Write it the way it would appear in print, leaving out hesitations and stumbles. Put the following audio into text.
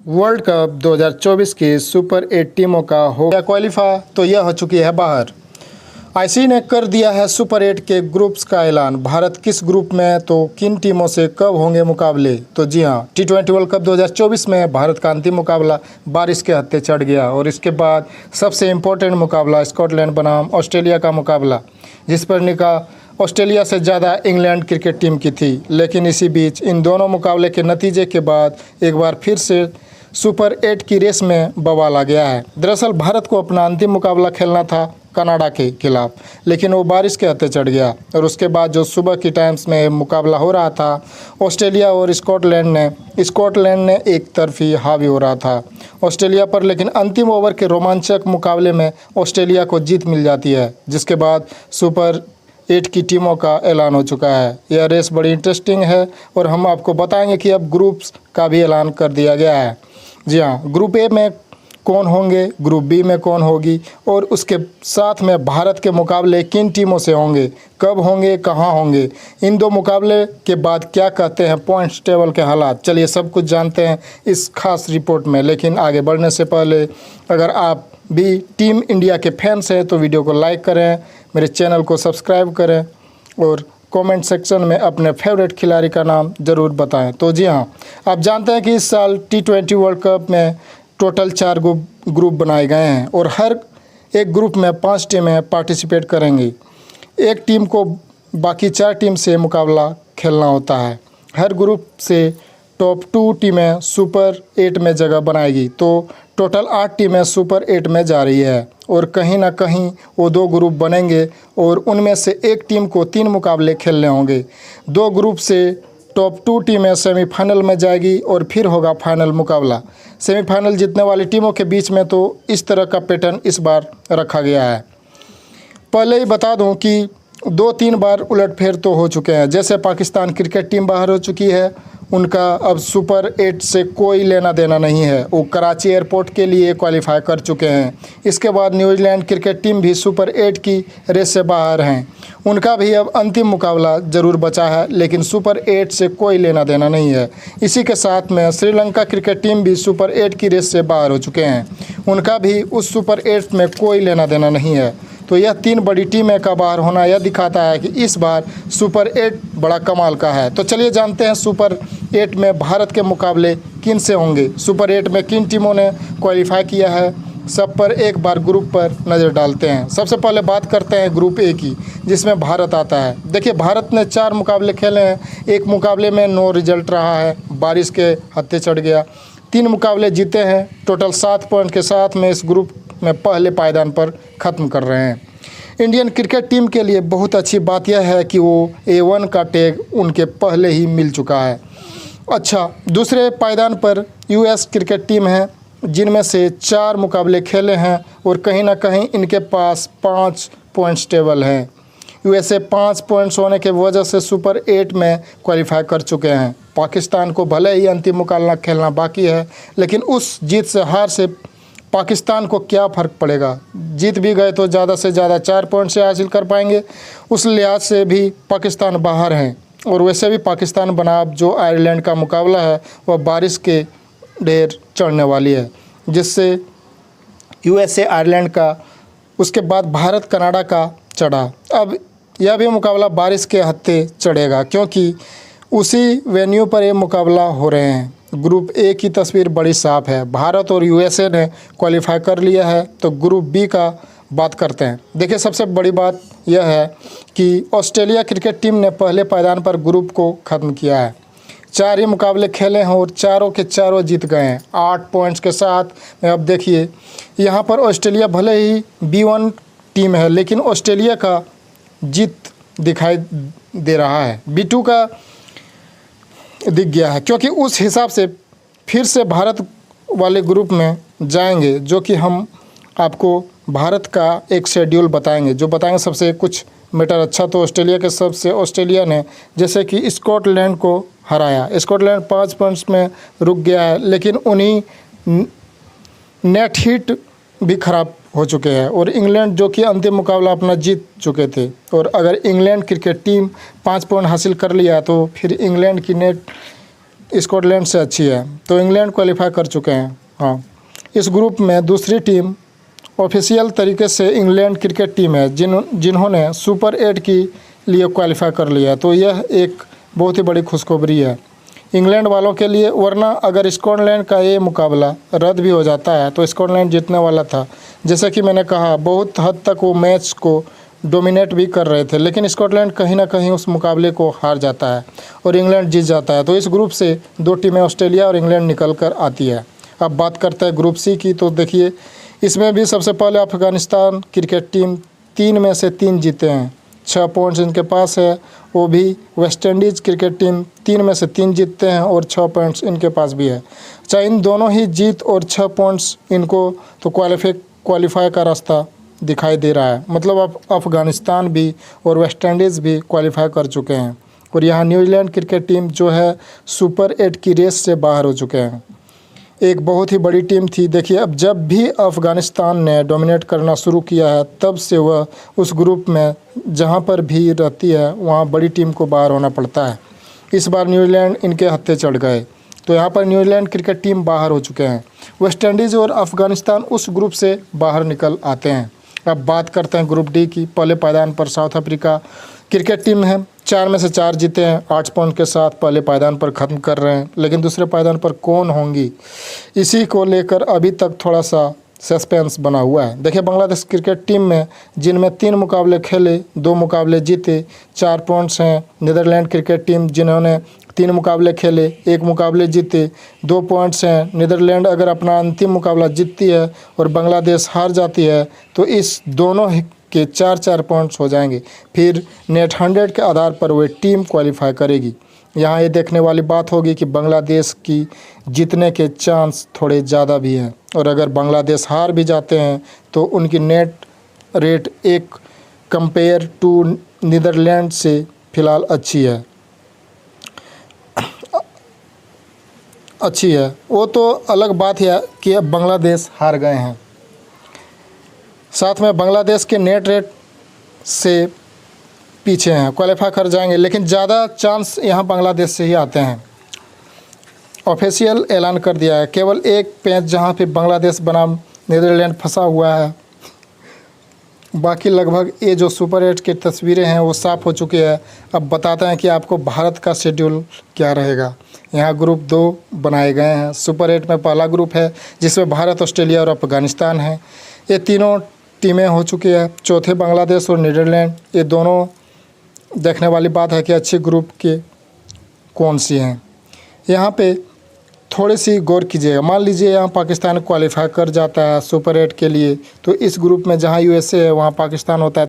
World cup 2024 की super 8 टीमों का हो गया क्वालिफाई, तो यह हो चुकी है बाहर। आईसीसी ने कर दिया है सुपर 8 के ग्रुप्स का ऐलान। भारत किस ग्रुप में, तो किन टीमों से कब होंगे मुकाबले? तो जी हाँ, T20 वर्ल्ड कप 2024 में भारत का अंतिम मुकाबला बारिश के हत्थे चढ़ गया और इसके बाद सबसे इम्पोर्टेंट मुकाबला स्कॉटलैंड बनाम ऑस्ट्रेलिया का मुकाबला, जिस पर निगाह ऑस्ट्रेलिया से ज़्यादा इंग्लैंड क्रिकेट टीम की थी। लेकिन इसी बीच इन दोनों मुकाबले के नतीजे के बाद एक बार फिर से सुपर 8 की रेस में बवाल आ गया है। दरअसल भारत को अपना अंतिम मुकाबला खेलना था कनाडा के खिलाफ, लेकिन वो बारिश के हत्थे चढ़ गया और उसके बाद जो सुबह की टाइम्स में मुकाबला हो रहा था ऑस्ट्रेलिया और स्कॉटलैंड ने एक तरफी हावी हो रहा था ऑस्ट्रेलिया पर। लेकिन अंतिम ओवर के रोमांचक मुकाबले में ऑस्ट्रेलिया को जीत मिल जाती है, जिसके बाद सुपर 8 की टीमों का ऐलान हो चुका है। यह रेस बड़ी इंटरेस्टिंग है और हम आपको बताएंगे कि अब ग्रुप्स का भी ऐलान कर दिया गया है। जी हाँ, ग्रुप ए में कौन होंगे, ग्रुप बी में कौन होगी और उसके साथ में भारत के मुकाबले किन टीमों से होंगे, कब होंगे, कहां होंगे, इन दो मुकाबले के बाद क्या कहते हैं पॉइंट्स टेबल के हालात। चलिए सब कुछ जानते हैं इस खास रिपोर्ट में। लेकिन आगे बढ़ने से पहले अगर आप भी टीम इंडिया के फैंस हैं तो वीडियो को लाइक करें, मेरे चैनल को सब्सक्राइब करें और कमेंट सेक्शन में अपने फेवरेट खिलाड़ी का नाम ज़रूर बताएं। तो जी हाँ, आप जानते हैं कि इस साल T20 वर्ल्ड कप में टोटल 4 ग्रुप बनाए गए हैं और हर एक ग्रुप में 5 टीमें पार्टिसिपेट करेंगी। एक टीम को बाकी 4 टीम से मुकाबला खेलना होता है। हर ग्रुप से टॉप 2 टीमें सुपर 8 में जगह बनाएगी, तो टोटल 8 टीमें सुपर 8 में जा रही है और कहीं ना कहीं वो 2 ग्रुप बनेंगे और उनमें से एक टीम को 3 मुकाबले खेलने होंगे। 2 ग्रुप से टॉप 2 टीमें सेमीफाइनल में जाएगी और फिर होगा फाइनल मुकाबला। सेमीफाइनल जीतने वाली टीमों के बीच में तो इस तरह का पैटर्न इस बार रखा गया है। पहले ही बता दूं कि 2-3 बार उलटफेर तो हो चुके हैं। जैसे पाकिस्तान क्रिकेट टीम बाहर हो चुकी है, उनका अब सुपर 8 से कोई लेना देना नहीं है, वो कराची एयरपोर्ट के लिए क्वालिफाई कर चुके हैं। इसके बाद न्यूजीलैंड क्रिकेट टीम भी सुपर 8 की रेस से बाहर हैं, उनका भी अब अंतिम मुकाबला ज़रूर बचा है, लेकिन सुपर 8 से कोई लेना देना नहीं है। इसी के साथ में श्रीलंका क्रिकेट टीम भी सुपर 8 की रेस से बाहर हो चुके हैं, उनका भी उस सुपर 8 में कोई लेना देना नहीं है। तो यह 3 बड़ी टीमें का बाहर होना यह दिखाता है कि इस बार सुपर 8 बड़ा कमाल का है। तो चलिए जानते हैं सुपर 8 में भारत के मुकाबले किन से होंगे, सुपर 8 में किन टीमों ने क्वालिफाई किया है, सब पर एक बार ग्रुप पर नज़र डालते हैं। सबसे पहले बात करते हैं ग्रुप ए की, जिसमें भारत आता है। देखिए, भारत ने 4 मुकाबले खेले हैं, एक मुकाबले में नो रिजल्ट रहा है, बारिश के हत्थे चढ़ गया। 3 मुकाबले जीते हैं, टोटल 7 पॉइंट के साथ में इस ग्रुप में पहले पायदान पर ख़त्म कर रहे हैं। इंडियन क्रिकेट टीम के लिए बहुत अच्छी बात यह है कि वो A1 का टैग उनके पहले ही मिल चुका है। अच्छा, दूसरे पायदान पर US क्रिकेट टीम है, जिनमें से 4 मुकाबले खेले हैं और कहीं ना कहीं इनके पास 5 पॉइंट्स टेबल है। USA 5 पॉइंट्स होने के वजह से सुपर 8 में क्वालिफाई कर चुके हैं। पाकिस्तान को भले ही अंतिम मुकाबला खेलना बाकी है, लेकिन उस जीत से हार से पाकिस्तान को क्या फ़र्क पड़ेगा। जीत भी गए तो ज़्यादा से ज़्यादा 4 पॉइंट से हासिल कर पाएंगे, उस लिहाज से भी पाकिस्तान बाहर हैं। और वैसे भी पाकिस्तान बनाम जो आयरलैंड का मुकाबला है वह बारिश के ढेर चढ़ने वाली है, जिससे USA आयरलैंड का, उसके बाद भारत कनाडा का चढ़ा। अब यह भी मुकाबला बारिश के हत्थे चढ़ेगा, क्योंकि उसी वेन्यू पर ये मुकाबला हो रहे हैं। ग्रुप ए की तस्वीर बड़ी साफ है, भारत और USA ने क्वालिफाई कर लिया है। तो ग्रुप बी का बात करते हैं। देखिए, सबसे बड़ी बात यह है कि ऑस्ट्रेलिया क्रिकेट टीम ने पहले पायदान पर ग्रुप को ख़त्म किया है। 4 ही मुकाबले खेले हैं और चारों के चारों जीत गए हैं 8 पॉइंट्स के साथ। अब देखिए, यहाँ पर ऑस्ट्रेलिया भले ही B1 टीम है, लेकिन ऑस्ट्रेलिया का जीत दिखाई दे रहा है, B2 का दिख गया है, क्योंकि उस हिसाब से फिर से भारत वाले ग्रुप में जाएंगे, जो कि हम आपको भारत का एक शेड्यूल बताएंगे, जो बताएंगे सबसे कुछ मैटर अच्छा तो ऑस्ट्रेलिया के सबसे ऑस्ट्रेलिया ने जैसे कि स्कॉटलैंड को हराया। स्कॉटलैंड 5 पॉइंट्स में रुक गया है, लेकिन उन्हीं नेट हिट भी ख़राब हो चुके हैं और इंग्लैंड जो कि अंतिम मुकाबला अपना जीत चुके थे। और अगर इंग्लैंड क्रिकेट टीम 5 पॉइंट हासिल कर लिया तो फिर इंग्लैंड की नेट स्कॉटलैंड से अच्छी है, तो इंग्लैंड क्वालिफाई कर चुके हैं। हाँ, इस ग्रुप में दूसरी टीम ऑफिशियल तरीके से इंग्लैंड क्रिकेट टीम है जिन्होंने सुपर 8 के लिए क्वालिफाई कर लिया, तो यह एक बहुत ही बड़ी खुशखबरी है इंग्लैंड वालों के लिए। वरना अगर स्कॉटलैंड का ये मुकाबला रद्द भी हो जाता है तो स्कॉटलैंड जीतने वाला था। जैसा कि मैंने कहा, बहुत हद तक वो मैच को डोमिनेट भी कर रहे थे, लेकिन स्कॉटलैंड कहीं ना कहीं उस मुकाबले को हार जाता है और इंग्लैंड जीत जाता है। तो इस ग्रुप से 2 टीमें ऑस्ट्रेलिया और इंग्लैंड निकल कर आती है। अब बात करते हैं ग्रुप सी की, तो देखिए इसमें भी सबसे पहले अफ़गानिस्तान क्रिकेट टीम 3 में से 3 जीते हैं, 6 पॉइंट्स इनके पास है। वो भी वेस्ट इंडीज़ क्रिकेट टीम 3 में से 3 जीतते हैं और 6 पॉइंट्स इनके पास भी है। चाहे इन दोनों ही जीत और 6 पॉइंट्स इनको तो क्वालिफाई का रास्ता दिखाई दे रहा है। मतलब अब अफ़गानिस्तान भी और वेस्ट इंडीज़ भी क्वालिफाई कर चुके हैं और यहाँ न्यूजीलैंड क्रिकेट टीम जो है सुपर 8 की रेस से बाहर हो चुके हैं। एक बहुत ही बड़ी टीम थी। देखिए, अब जब भी अफ़गानिस्तान ने डोमिनेट करना शुरू किया है तब से वह उस ग्रुप में जहां पर भी रहती है वहां बड़ी टीम को बाहर होना पड़ता है। इस बार न्यूजीलैंड इनके हत्थे चढ़ गए, तो यहां पर न्यूजीलैंड क्रिकेट टीम बाहर हो चुके हैं। वेस्ट इंडीज़ और अफ़गानिस्तान उस ग्रुप से बाहर निकल आते हैं। अब बात करते हैं ग्रुप डी की। पहले पायदान पर साउथ अफ्रीका क्रिकेट टीम है, 4 में से 4 जीते हैं, 8 पॉइंट के साथ पहले पायदान पर ख़त्म कर रहे हैं। लेकिन दूसरे पायदान पर कौन होंगी, इसी को लेकर अभी तक थोड़ा सा सस्पेंस बना हुआ है। देखिए, बांग्लादेश क्रिकेट टीम में जिनमें 3 मुकाबले खेले, 2 मुकाबले जीते, 4 पॉइंट्स हैं। नीदरलैंड क्रिकेट टीम जिन्होंने 3 मुकाबले खेले, 1 मुकाबले जीते, 2 पॉइंट्स हैं। नीदरलैंड अगर अपना अंतिम मुकाबला जीतती है और बांग्लादेश हार जाती है तो इस दोनों के 4-4 पॉइंट्स हो जाएंगे। फिर नेट 100 के आधार पर वे टीम क्वालिफाई करेगी। यहाँ ये देखने वाली बात होगी कि बांग्लादेश की जीतने के चांस थोड़े ज़्यादा भी हैं और अगर बांग्लादेश हार भी जाते हैं तो उनकी नेट रेट एक कंपेयर टू नीदरलैंड से फ़िलहाल अच्छी है। वो तो अलग बात है कि अब बांग्लादेश हार गए हैं। साथ में बांग्लादेश के नेट रेट से पीछे हैं, क्वालिफाई कर जाएंगे, लेकिन ज़्यादा चांस यहाँ बांग्लादेश से ही आते हैं। ऑफिशियल ऐलान कर दिया है, केवल एक पैच जहाँ पे बांग्लादेश बनाम नीदरलैंड फंसा हुआ है, बाकी लगभग ये जो सुपर 8 की तस्वीरें हैं वो साफ़ हो चुकी है। अब बताते हैं कि आपको भारत का शेड्यूल क्या रहेगा। यहाँ ग्रुप 2 बनाए गए हैं। सुपर 8 में पहला ग्रुप है जिसमें भारत, ऑस्ट्रेलिया और अफ़गानिस्तान है। ये तीनों टीमें हो चुकी है। चौथे बांग्लादेश और नीदरलैंड, ये दोनों देखने वाली बात है कि अच्छे ग्रुप के कौन सी हैं। यहाँ पे थोड़ी सी गौर कीजिएगा। मान लीजिए यहाँ पाकिस्तान क्वालिफाई कर जाता है सुपर 8 के लिए, तो इस ग्रुप में जहाँ USA है वहाँ पाकिस्तान होता है।